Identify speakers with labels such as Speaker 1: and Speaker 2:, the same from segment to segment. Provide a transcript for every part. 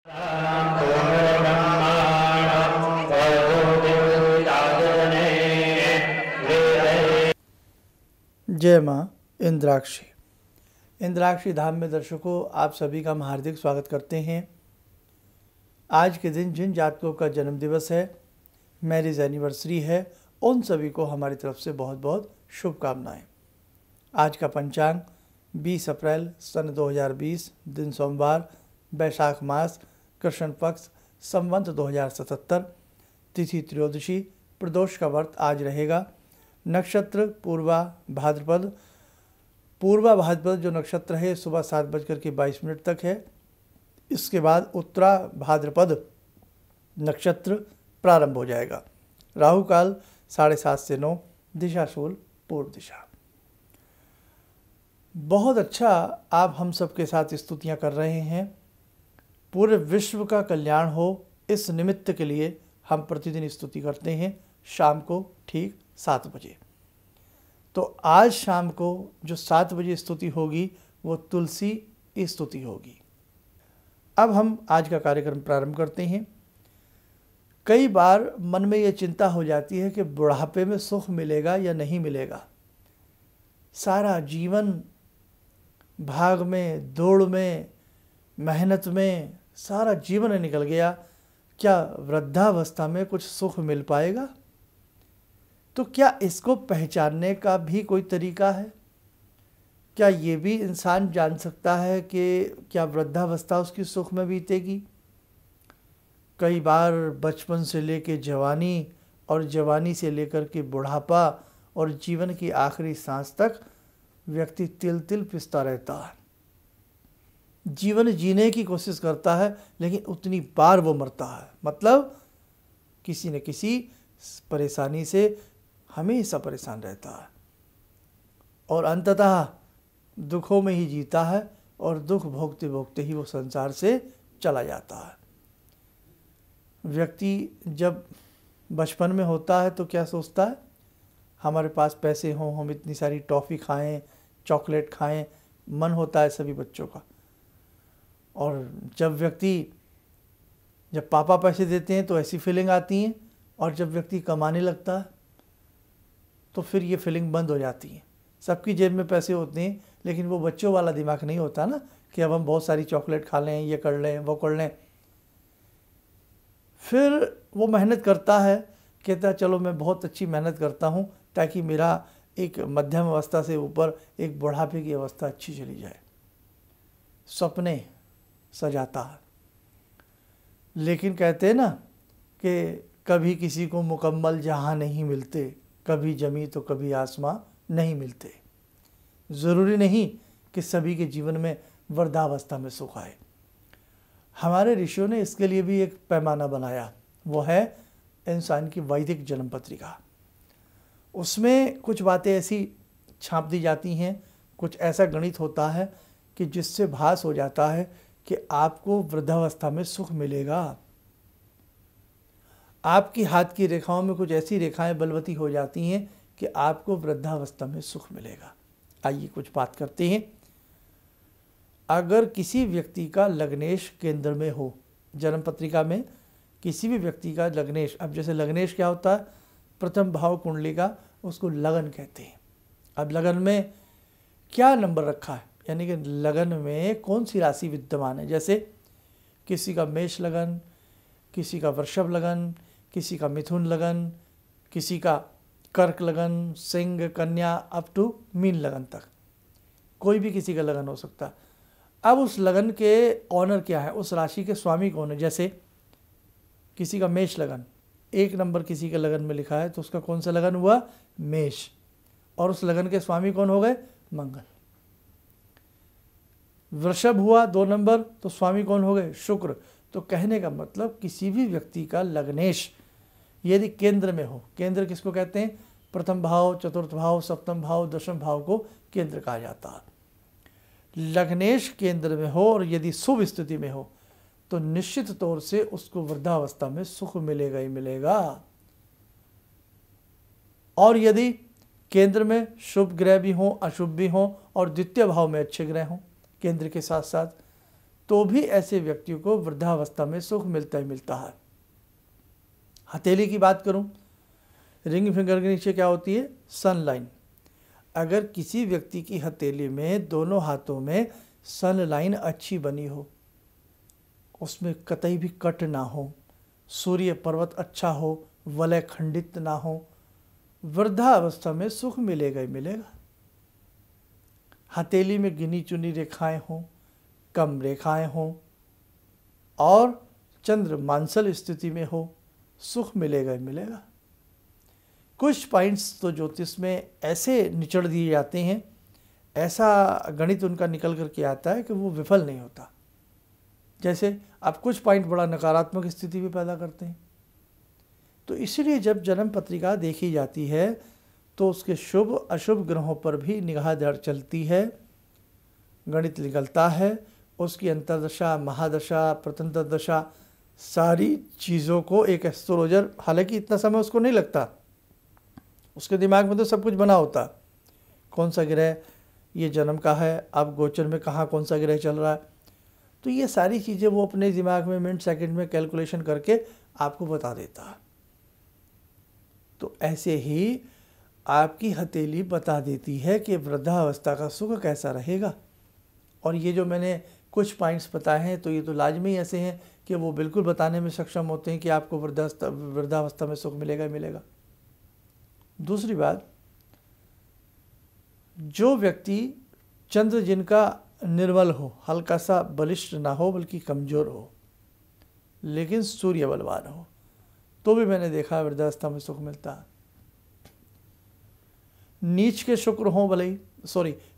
Speaker 1: जय माँ इंद्राक्षी। इंद्राक्षी धाम में दर्शकों, आप सभी का हम हार्दिक स्वागत करते हैं। आज के दिन जिन जातकों का जन्म दिवस है, मैरिज एनिवर्सरी है, उन सभी को हमारी तरफ से बहुत बहुत शुभकामनाएं। आज का पंचांग 20 अप्रैल सन 2020, दिन सोमवार, बैशाख मास, कृष्ण पक्ष, संवत 2077, तिथि त्रयोदशी, प्रदोष का व्रत आज रहेगा। नक्षत्र पूर्वा भाद्रपद। पूर्वा भाद्रपद जो नक्षत्र है सुबह 7:22 तक है। इसके बाद उत्तरा भाद्रपद नक्षत्र प्रारंभ हो जाएगा। राहु काल 7:30 से 9, दिशा शूल पूर्व दिशा। बहुत अच्छा आप हम सबके साथ स्तुतियां कर रहे हैं। पूरे विश्व का कल्याण हो, इस निमित्त के लिए हम प्रतिदिन स्तुति करते हैं शाम को ठीक 7 बजे। तो आज शाम को जो 7 बजे स्तुति होगी वो तुलसी स्तुति होगी। अब हम आज का कार्यक्रम प्रारंभ करते हैं। कई बार मन में ये चिंता हो जाती है कि बुढ़ापे में सुख मिलेगा या नहीं मिलेगा। सारा जीवन भाग में, दौड़ में, मेहनत में सारा जीवन निकल गया, क्या वृद्धावस्था में कुछ सुख मिल पाएगा? तो क्या इसको पहचानने का भी कोई तरीका है? क्या ये भी इंसान जान सकता है कि क्या वृद्धावस्था उसकी सुख में बीतेगी? कई बार बचपन से लेकर जवानी और जवानी से लेकर के बुढ़ापा और जीवन की आखिरी सांस तक व्यक्ति तिल तिल पिसता रहता है। जीवन जीने की कोशिश करता है, लेकिन उतनी बार वो मरता है। मतलब किसी न किसी परेशानी से हमेशा परेशान रहता है और अंततः दुखों में ही जीता है और दुख भोगते भोगते ही वो संसार से चला जाता है। व्यक्ति जब बचपन में होता है तो क्या सोचता है, हमारे पास पैसे हों, हम इतनी सारी टॉफ़ी खाएं, चॉकलेट खाएं, मन होता है सभी बच्चों का। और जब पापा पैसे देते हैं तो ऐसी फीलिंग आती है, और जब व्यक्ति कमाने लगता है तो फिर ये फीलिंग बंद हो जाती है। सबकी जेब में पैसे होते हैं, लेकिन वो बच्चों वाला दिमाग नहीं होता ना कि अब हम बहुत सारी चॉकलेट खा लें, ये कर लें, वो कर लें। फिर वो मेहनत करता है, कहता है चलो मैं बहुत अच्छी मेहनत करता हूँ ताकि मेरा एक मध्यम अवस्था से ऊपर एक बुढ़ापे की अवस्था अच्छी चली जाए। सपने सजाता है, लेकिन कहते हैं ना कि कभी किसी को मुकम्मल जहाँ नहीं मिलते, कभी जमी तो कभी आसमां नहीं मिलते। ज़रूरी नहीं कि सभी के जीवन में वृद्धावस्था में सुख आए। हमारे ऋषियों ने इसके लिए भी एक पैमाना बनाया, वो है इंसान की वैदिक जन्म पत्रिका। उसमें कुछ बातें ऐसी छाप दी जाती हैं, कुछ ऐसा गणित होता है कि जिससे भास हो जाता है कि आपको वृद्धावस्था में सुख मिलेगा। आपकी हाथ की रेखाओं में कुछ ऐसी रेखाएं बलवती हो जाती हैं कि आपको वृद्धावस्था में सुख मिलेगा। आइए कुछ बात करते हैं। अगर किसी व्यक्ति का लग्नेश केंद्र में हो, जन्म पत्रिका में किसी भी व्यक्ति का लग्नेश, अब जैसे लग्नेश क्या होता है, प्रथम भाव कुंडली का, उसको लगन कहते हैं। अब लगन में क्या नंबर रखा है, यानी कि लगन में कौन सी राशि विद्यमान है। जैसे किसी का मेष लगन, किसी का वृषभ लगन, किसी का मिथुन लगन, किसी का कर्क लगन, सिंह, कन्या, अप टू मीन लगन तक, कोई भी किसी का लगन हो सकता है। अब उस लगन के ऑनर क्या है, उस राशि के स्वामी कौन है। जैसे किसी का मेष लगन, 1 नंबर किसी के लगन में लिखा है तो उसका कौन सा लगन हुआ, मेष, और उस लगन के स्वामी कौन हो गए, मंगल। वृषभ हुआ 2 नंबर तो स्वामी कौन हो गए, शुक्र। तो कहने का मतलब किसी भी व्यक्ति का लग्नेश यदि केंद्र में हो, केंद्र किसको कहते हैं, प्रथम भाव, चतुर्थ भाव, सप्तम भाव, दशम भाव को केंद्र कहा जाता है। लग्नेश केंद्र में हो और यदि शुभ स्थिति में हो तो निश्चित तौर से उसको वृद्धावस्था में सुख मिलेगा ही मिलेगा। और यदि केंद्र में शुभ ग्रह भी हों, अशुभ भी हों और द्वितीय भाव में अच्छे ग्रह हों केंद्र के साथ साथ, तो भी ऐसे व्यक्ति को वृद्धावस्था में सुख मिलता ही मिलता है। हथेली की बात करूं, रिंग फिंगर के नीचे क्या होती है? सन लाइन। अगर किसी व्यक्ति की हथेली में दोनों हाथों में सन लाइन अच्छी बनी हो, उसमें कतई भी कट ना हो, सूर्य पर्वत अच्छा हो, वलय खंडित ना हो, वृद्धावस्था में सुख मिलेगा ही मिलेगा। हथेली में गिनी चुनी रेखाएं हों, कम रेखाएं हों और चंद्र मांसल स्थिति में हो, सुख मिलेगा ही मिलेगा। कुछ पॉइंट्स तो ज्योतिष में ऐसे निचड़ दिए जाते हैं, ऐसा गणित उनका निकल करके आता है कि वो विफल नहीं होता। जैसे आप कुछ पॉइंट बड़ा नकारात्मक स्थिति भी पैदा करते हैं। तो इसलिए जब जन्म पत्रिका देखी जाती है तो उसके शुभ अशुभ ग्रहों पर भी निगाह चलती है, गणित निकलता है, उसकी अंतर्दशा, महादशा, प्रतंत्र दशा, सारी चीज़ों को एक एस्ट्रोलॉजर, हालांकि इतना समय उसको नहीं लगता, उसके दिमाग में तो सब कुछ बना होता, कौन सा ग्रह ये जन्म का है, अब गोचर में कहाँ कौन सा ग्रह चल रहा है, तो ये सारी चीज़ें वो अपने दिमाग में मिनट सेकंड में कैलकुलेशन करके आपको बता देता है। तो ऐसे ही आपकी हथेली बता देती है कि वृद्धावस्था का सुख कैसा रहेगा। और ये जो मैंने कुछ पॉइंट्स बताए हैं तो ये तो लाजमी ऐसे हैं कि वो बिल्कुल बताने में सक्षम होते हैं कि आपको वृद्धावस्था में सुख मिलेगा ही मिलेगा। दूसरी बात, जो व्यक्ति चंद्र जिनका निर्बल हो, हल्का सा बलिष्ठ ना हो बल्कि कमज़ोर हो, लेकिन सूर्य बलवान हो, तो भी मैंने देखा वृद्धावस्था में सुख मिलता है। नीच के शुक्र हों भले ही,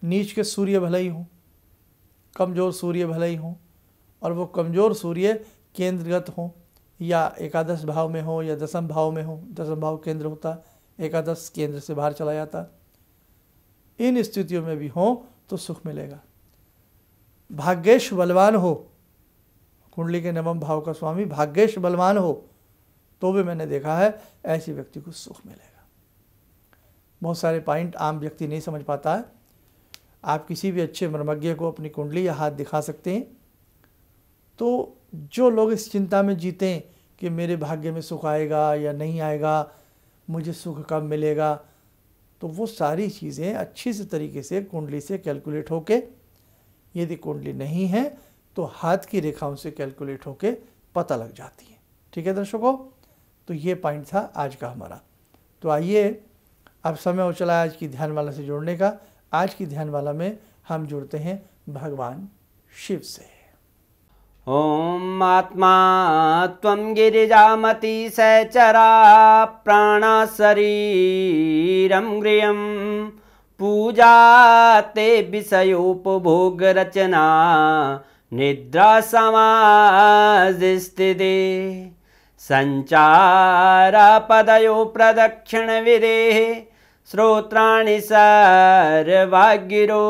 Speaker 1: नीच के सूर्य भले ही हों, कमज़ोर सूर्य भले ही हों, और वो कमज़ोर सूर्य केंद्रगत हों या एकादश भाव में हो या दसम भाव में हो, दसम भाव केंद्र होता, एकादश केंद्र से बाहर चला जाता, इन स्थितियों में भी हो तो सुख मिलेगा। भाग्येश बलवान हो, कुंडली के नवम भाव का स्वामी भाग्येश बलवान हो, तो भी मैंने देखा है ऐसे व्यक्ति को सुख मिलेगा। बहुत सारे पॉइंट आम व्यक्ति नहीं समझ पाता है। आप किसी भी अच्छे मर्मज्ञ को अपनी कुंडली या हाथ दिखा सकते हैं। तो जो लोग इस चिंता में जीतें कि मेरे भाग्य में सुख आएगा या नहीं आएगा, मुझे सुख कब मिलेगा, तो वो सारी चीज़ें अच्छी से तरीके से कुंडली से कैलकुलेट होके, यदि कुंडली नहीं है तो हाथ की रेखाओं से कैलकुलेट होके पता लग जाती है। ठीक है दर्शकों, तो ये पॉइंट था आज का हमारा। तो आइए अब समय हो चला आज की ध्यानमाला से जुड़ने का। आज की ध्यानमाला में हम जुड़ते हैं भगवान शिव से।
Speaker 2: ओम आत्मा त्वं गिरिजामति सहचरा प्राणा शरीरं गृहं पूजा ते विषयोपभोग रचना निद्रा समाधिस्थिते संचारा पदयो प्रदक्षिण विदेः श्रोत्राणि सर्वागिरो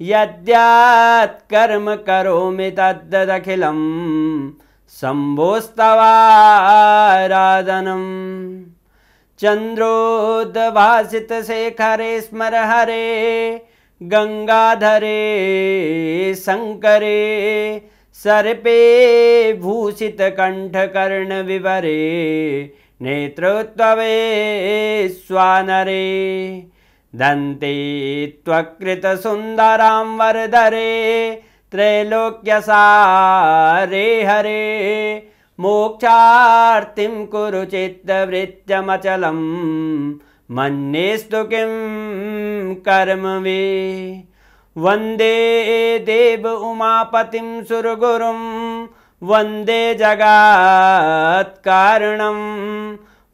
Speaker 2: यद्यात् कर्म करोमि तद्दखिलं शम्भोस्तवाराधनम् चन्द्रोद्भासित शेखरे स्मर हरे गंगाधरे शंकरे सर्पे भूषित कंठ कर्ण विवरे नेत्रोत्तवे स्वानरे दन्ते त्वकृत सुंदरां वरदरे त्रैलोक्यसारे हरे मोक्षार्तिं कुरु चित्तवृत्त्यमचलं मन्येस्तु किं कर्म वे वंदे देव उमापतिं सुरगुरुं वंदे जगत्कारणं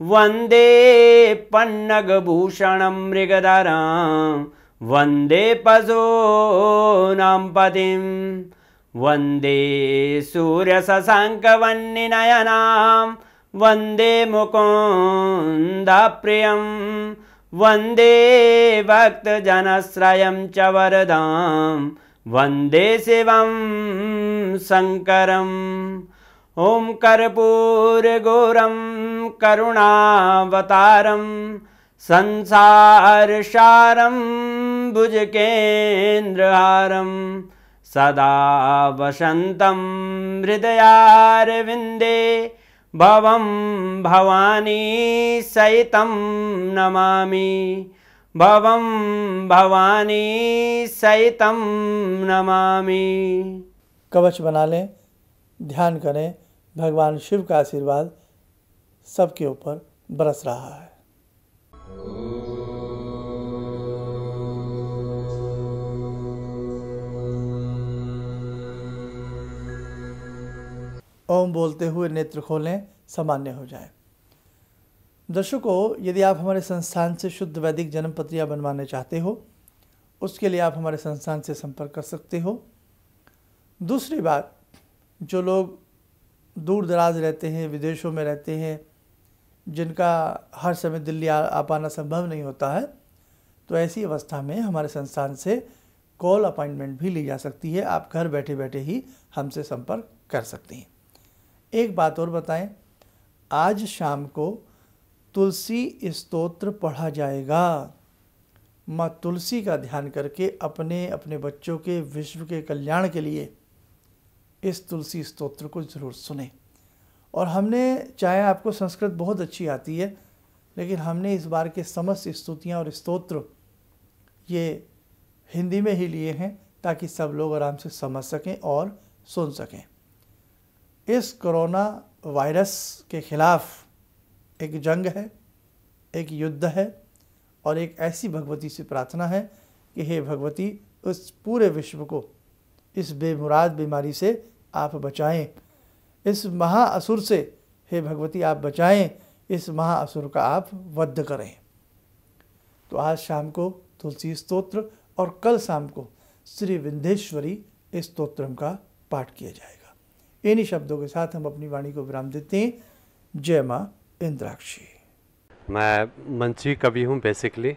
Speaker 2: वंदे पन्नगभूषणं मृगधरं वंदे पशूनां पतिं वंदे सूर्यशशाङ्कवह्निनयनां वंदे मुकुन्दप्रियं वंदे भक्तजनश्रयं च वरदां वंदे शिवं शङ्करम् ओम कर्पूरगौरं करुणावतारं संसारसारं भुजगेन्द्रहारं सदा वसन्तं हृदयारविन्दे भवं भवानी सहितं नमामि भवं भवानी सहितं नमामि।
Speaker 1: कवच बना लें, ध्यान करें, भगवान शिव का आशीर्वाद सबके ऊपर बरस रहा है। ओम बोलते हुए नेत्र खोलें, सामान्य हो जाए। दर्शकों, यदि आप हमारे संस्थान से शुद्ध वैदिक जन्म पत्रिका बनवाने चाहते हो, उसके लिए आप हमारे संस्थान से संपर्क कर सकते हो। दूसरी बात, जो लोग दूर दराज रहते हैं, विदेशों में रहते हैं, जिनका हर समय दिल्ली आ पाना संभव नहीं होता है, तो ऐसी अवस्था में हमारे संस्थान से कॉल अपॉइंटमेंट भी ली जा सकती है। आप घर बैठे बैठे ही हमसे संपर्क कर सकते हैं। एक बात और बताएं, आज शाम को तुलसी स्तोत्र पढ़ा जाएगा। माँ तुलसी का ध्यान करके अपने अपने बच्चों के विश्व के कल्याण के लिए इस तुलसी स्तोत्र को ज़रूर सुने। और हमने, चाहे आपको संस्कृत बहुत अच्छी आती है, लेकिन हमने इस बार के समस्त स्तुतियाँ और स्तोत्र ये हिंदी में ही लिए हैं, ताकि सब लोग आराम से समझ सकें और सुन सकें। इस कोरोना वायरस के खिलाफ एक जंग है, एक युद्ध है, और एक ऐसी भगवती से प्रार्थना है कि हे भगवती, उस पूरे विश्व को इस बेमुराद बीमारी से आप बचाएं। इस महाअसुर से हे भगवती आप बचाएं, इस महाअसुर का आप वध करें। तो आज शाम को तुलसी स्तोत्र और कल शाम को श्री विंध्येश्वरी स्तोत्रम का पाठ किया जाएगा। इन्हीं शब्दों के साथ हम अपनी वाणी को विराम देते हैं। जय माँ इंद्राक्षी।
Speaker 3: मैं मंची कवि हूँ बेसिकली।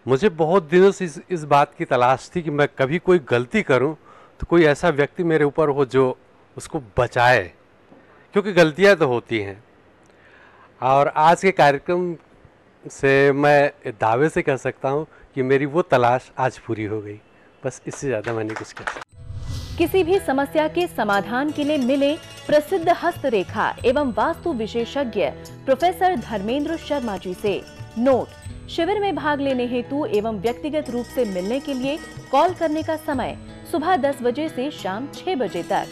Speaker 3: मुझे बहुत दिनों से इस बात की तलाश थी कि मैं कभी कोई गलती करूँ तो कोई ऐसा व्यक्ति मेरे ऊपर हो जो उसको बचाए, क्योंकि गलतियाँ तो होती हैं। और आज के कार्यक्रम से मैं दावे से कह सकता हूँ कि मेरी वो तलाश आज पूरी हो गई। बस इससे ज़्यादा मैंने कुछ कह सकता।
Speaker 4: किसी भी समस्या के समाधान के लिए मिले प्रसिद्ध हस्तरेखा एवं वास्तु विशेषज्ञ प्रोफेसर धर्मेंद्र शर्मा जी से। नोट: शिविर में भाग लेने हेतु एवं व्यक्तिगत रूप से मिलने के लिए कॉल करने का समय सुबह 10 बजे से शाम 6 बजे तक।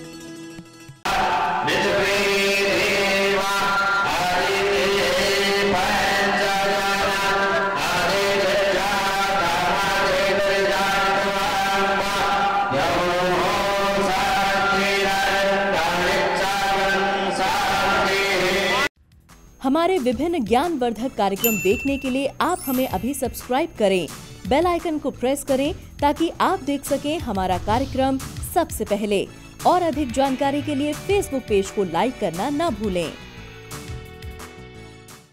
Speaker 4: हमारे विभिन्न ज्ञानवर्धक कार्यक्रम देखने के लिए आप हमें अभी सब्सक्राइब करें, बेल आइकन को प्रेस करें ताकि आप देख सकें हमारा कार्यक्रम सबसे पहले। और अधिक जानकारी के लिए फेसबुक पेज को लाइक करना न भूलें।